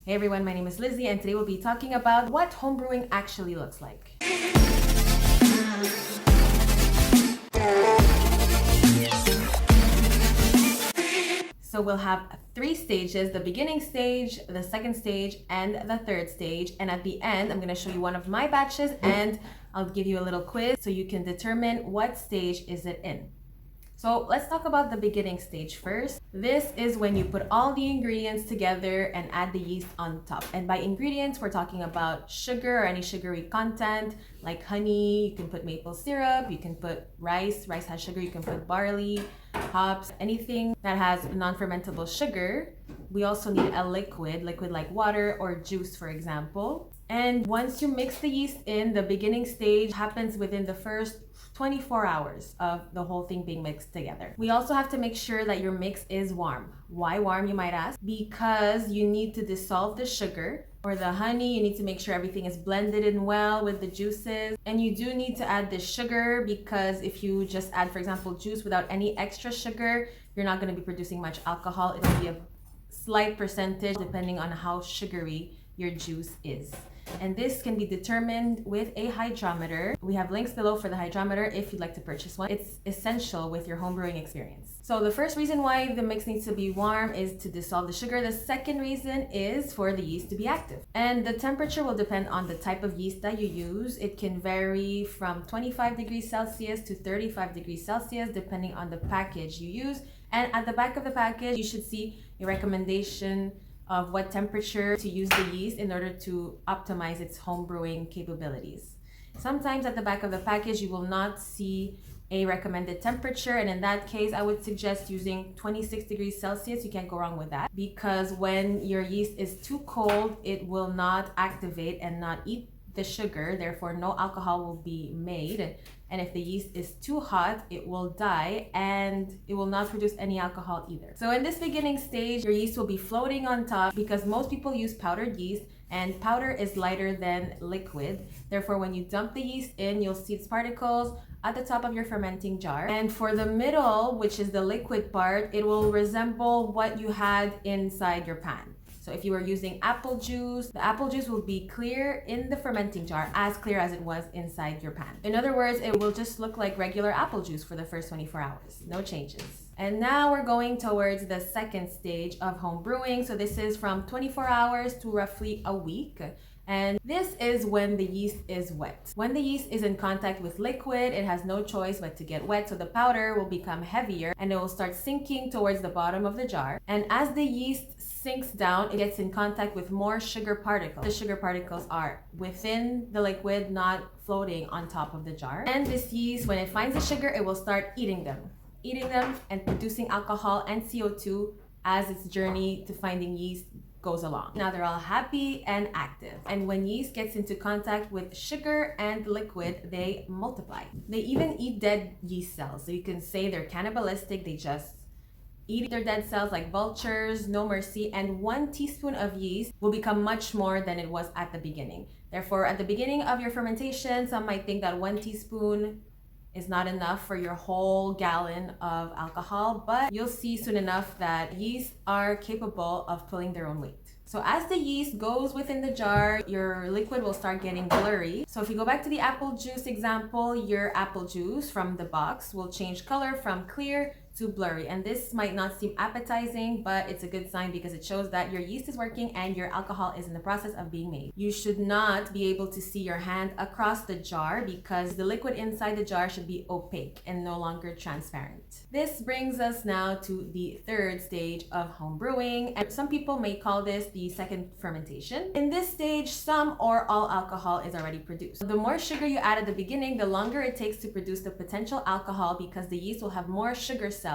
Hey everyone, my name is Lizzie and today we'll be talking about what homebrewing actually looks like. So we'll have 3 stages, the beginning stage, the second stage, and the third stage. And at the end, I'm gonna show you one of my batches and I'll give you a little quiz so you can determine what stage is it in. So let's talk about the beginning stage first. This is when you put all the ingredients together and add the yeast on top. And by ingredients, we're talking about sugar or any sugary content like honey. You can put maple syrup, you can put rice has sugar, you can put barley, hops, anything that has non-fermentable sugar. We also need a liquid like water or juice, for example. And once you mix the yeast in, the beginning stage happens within the first 24 hours of the whole thing being mixed together. We also have to make sure that your mix is warm. Why warm, you might ask? Because you need to dissolve the sugar or the honey. You need to make sure everything is blended in well with the juices. And you do need to add the sugar because if you just add, for example, juice without any extra sugar, you're not going to be producing much alcohol. It'll be a slight percentage depending on how sugary your juice is. And this can be determined with a hydrometer. We have links below for the hydrometer if you'd like to purchase one. It's essential with your homebrewing experience. So the first reason why the mix needs to be warm is to dissolve the sugar. The second reason is for the yeast to be active. And the temperature will depend on the type of yeast that you use. It can vary from 25 degrees Celsius to 35 degrees Celsius depending on the package you use. And at the back of the package, you should see a recommendation of what temperature to use the yeast in order to optimize its home brewing capabilities. Sometimes at the back of the package, you will not see a recommended temperature. And in that case, I would suggest using 26 degrees Celsius. You can't go wrong with that because when your yeast is too cold, it will not activate and not eat the sugar. Therefore, no alcohol will be made. And if the yeast is too hot, it will die and it will not produce any alcohol either. So in this beginning stage, your yeast will be floating on top because most people use powdered yeast and powder is lighter than liquid. Therefore, when you dump the yeast in, you'll see its particles at the top of your fermenting jar. And for the middle, which is the liquid part, it will resemble what you had inside your pan. So if you were using apple juice, the apple juice will be clear in the fermenting jar, as clear as it was inside your pan. In other words, it will just look like regular apple juice for the first 24 hours. No changes. And now we're going towards the second stage of home brewing. So this is from 24 hours to roughly a week. And this is when the yeast is wet. When the yeast is in contact with liquid, it has no choice but to get wet. So the powder will become heavier and it will start sinking towards the bottom of the jar. And as the yeast sinks down, it gets in contact with more sugar particles. The sugar particles are within the liquid, not floating on top of the jar. And this yeast, when it finds the sugar, it will start eating them and producing alcohol and CO2 as its journey to finding yeast goes along. Now they're all happy and active. And when yeast gets into contact with sugar and liquid, they multiply. They even eat dead yeast cells. So you can say they're cannibalistic. They just eat their dead cells like vultures, no mercy. And 1 teaspoon of yeast will become much more than it was at the beginning. Therefore, at the beginning of your fermentation, some might think that 1 teaspoon is not enough for your whole gallon of alcohol, but you'll see soon enough that yeast are capable of pulling their own weight. So as the yeast goes within the jar, your liquid will start getting blurry. So if you go back to the apple juice example, your apple juice from the box will change color from clear to blurry. And this might not seem appetizing, but it's a good sign because it shows that your yeast is working and your alcohol is in the process of being made. You should not be able to see your hand across the jar because the liquid inside the jar should be opaque and no longer transparent. This brings us now to the third stage of home brewing, and some people may call this the second fermentation. In this stage, some or all alcohol is already produced. The more sugar you add at the beginning, the longer it takes to produce the potential alcohol because the yeast will have more sugar cells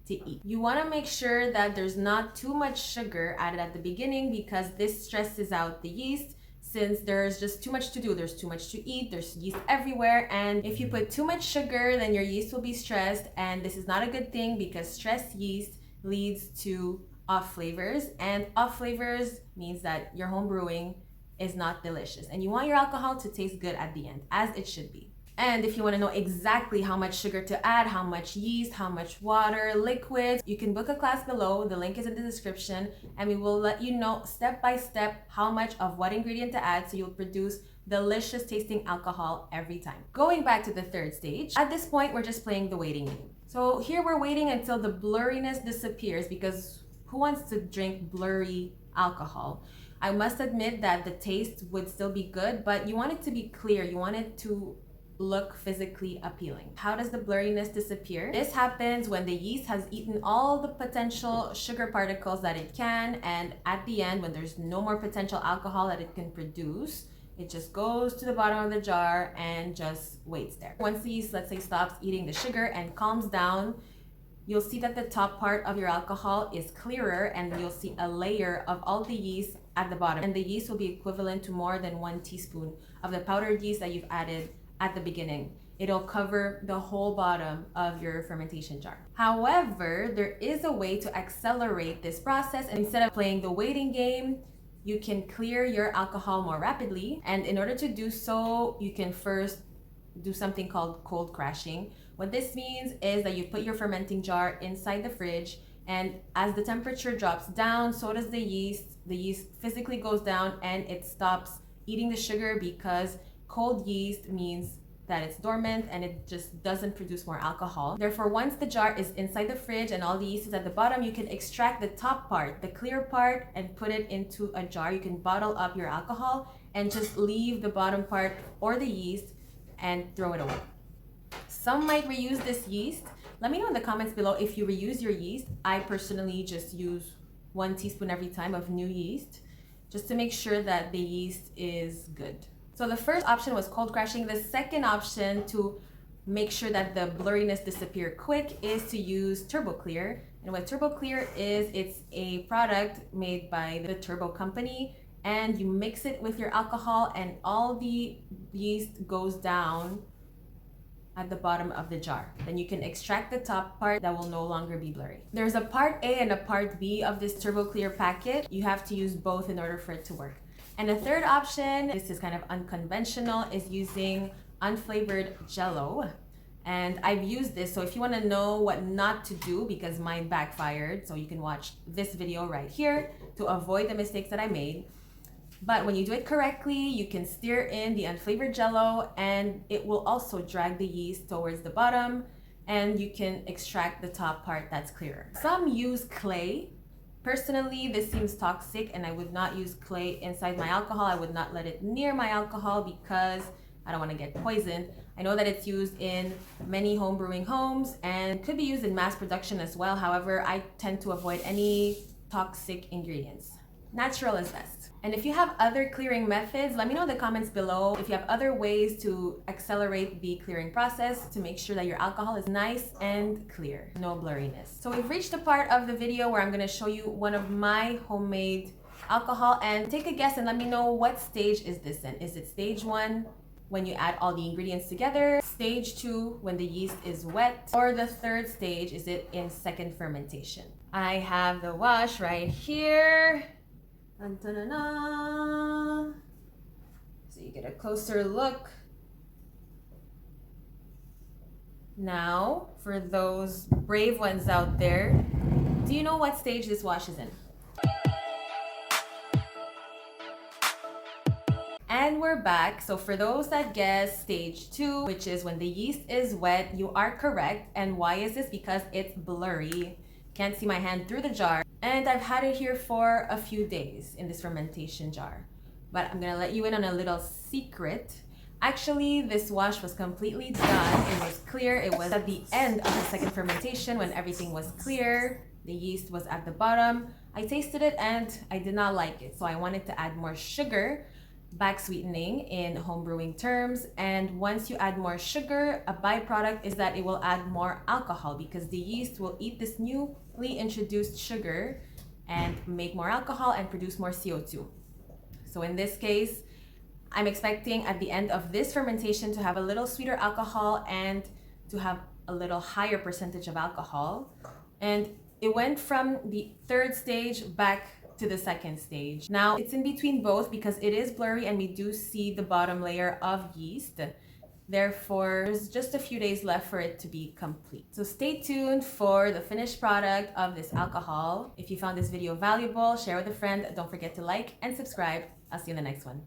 to eat. You want to make sure that there's not too much sugar added at the beginning because this stresses out the yeast. Since there's just too much to do, there's too much to eat, there's yeast everywhere, and if you put too much sugar, then your yeast will be stressed, and this is not a good thing because stressed yeast leads to off flavors, and off flavors means that your home brewing is not delicious, and you want your alcohol to taste good at the end, as it should be. And if you want to know exactly how much sugar to add, how much yeast, how much water, liquids, you can book a class below. The link is in the description, and we will let you know step by step how much of what ingredient to add so you'll produce delicious tasting alcohol every time. Going back to the third stage, at this point, we're just playing the waiting game. So here we're waiting until the blurriness disappears, because who wants to drink blurry alcohol? I must admit that the taste would still be good, but you want it to be clear. You want it to look physically appealing. How does the blurriness disappear? This happens when the yeast has eaten all the potential sugar particles that it can, and at the end, when there's no more potential alcohol that it can produce, it just goes to the bottom of the jar and just waits there. Once the yeast, let's say, stops eating the sugar and calms down, you'll see that the top part of your alcohol is clearer, and you'll see a layer of all the yeast at the bottom. And the yeast will be equivalent to more than 1 teaspoon of the powdered yeast that you've added at the beginning. It'll cover the whole bottom of your fermentation jar. However, there is a way to accelerate this process, and instead of playing the waiting game, you can clear your alcohol more rapidly. And in order to do so, you can first do something called cold crashing. What this means is that you put your fermenting jar inside the fridge, and as the temperature drops down, so does the yeast. The yeast physically goes down and it stops eating the sugar, because cold yeast means that it's dormant and it just doesn't produce more alcohol. Therefore, once the jar is inside the fridge and all the yeast is at the bottom, you can extract the top part, the clear part, and put it into a jar. You can bottle up your alcohol and just leave the bottom part or the yeast and throw it away. Some might reuse this yeast. Let me know in the comments below if you reuse your yeast. I personally just use 1 teaspoon every time of new yeast, just to make sure that the yeast is good. So the first option was cold crashing. The second option to make sure that the blurriness disappear quick is to use Turbo Clear. And what Turbo Clear is, it's a product made by the Turbo company, and you mix it with your alcohol and all the yeast goes down at the bottom of the jar. Then you can extract the top part that will no longer be blurry. There's a part A and a part B of this Turbo Clear packet. You have to use both in order for it to work. And the third option, this is kind of unconventional, is using unflavored Jello. And I've used this, so if you want to know what not to do, because mine backfired, so you can watch this video right here to avoid the mistakes that I made. But when you do it correctly, you can stir in the unflavored Jello, and it will also drag the yeast towards the bottom, and you can extract the top part that's clearer. Some use clay. Personally, this seems toxic, and I would not use clay inside my alcohol. I would not let it near my alcohol because I don't want to get poisoned. I know that it's used in many home brewing homes and could be used in mass production as well. However, I tend to avoid any toxic ingredients. Natural is best. And if you have other clearing methods, let me know in the comments below if you have other ways to accelerate the clearing process to make sure that your alcohol is nice and clear, no blurriness. So we've reached the part of the video where I'm going to show you one of my homemade alcohol, and take a guess and let me know what stage is this in. Is it stage 1 when you add all the ingredients together, stage 2 when the yeast is wet, or the third stage, is it in second fermentation? I have the wash right here. Dun, dun, dun, dun. So you get a closer look. Now, for those brave ones out there, do you know what stage this wash is in? And we're back. So for those that guess stage 2, which is when the yeast is wet, you are correct. And why is this? Because it's blurry. Can't see my hand through the jar. And I've had it here for a few days in this fermentation jar. But I'm gonna let you in on a little secret. Actually, this wash was completely done. It was clear. It was at the end of the second fermentation when everything was clear. The yeast was at the bottom. I tasted it and I did not like it. So I wanted to add more sugar, back sweetening in home brewing terms. And once you add more sugar, a byproduct is that it will add more alcohol, because the yeast will eat this newly introduced sugar and make more alcohol and produce more CO2. So in this case, I'm expecting at the end of this fermentation to have a little sweeter alcohol and to have a little higher percentage of alcohol. And it went from the third stage back to the second stage. Now it's in between both because it is blurry and we do see the bottom layer of yeast. Therefore, there's just a few days left for it to be complete. So stay tuned for the finished product of this alcohol. If you found this video valuable, share with a friend. Don't forget to like and subscribe. I'll see you in the next one.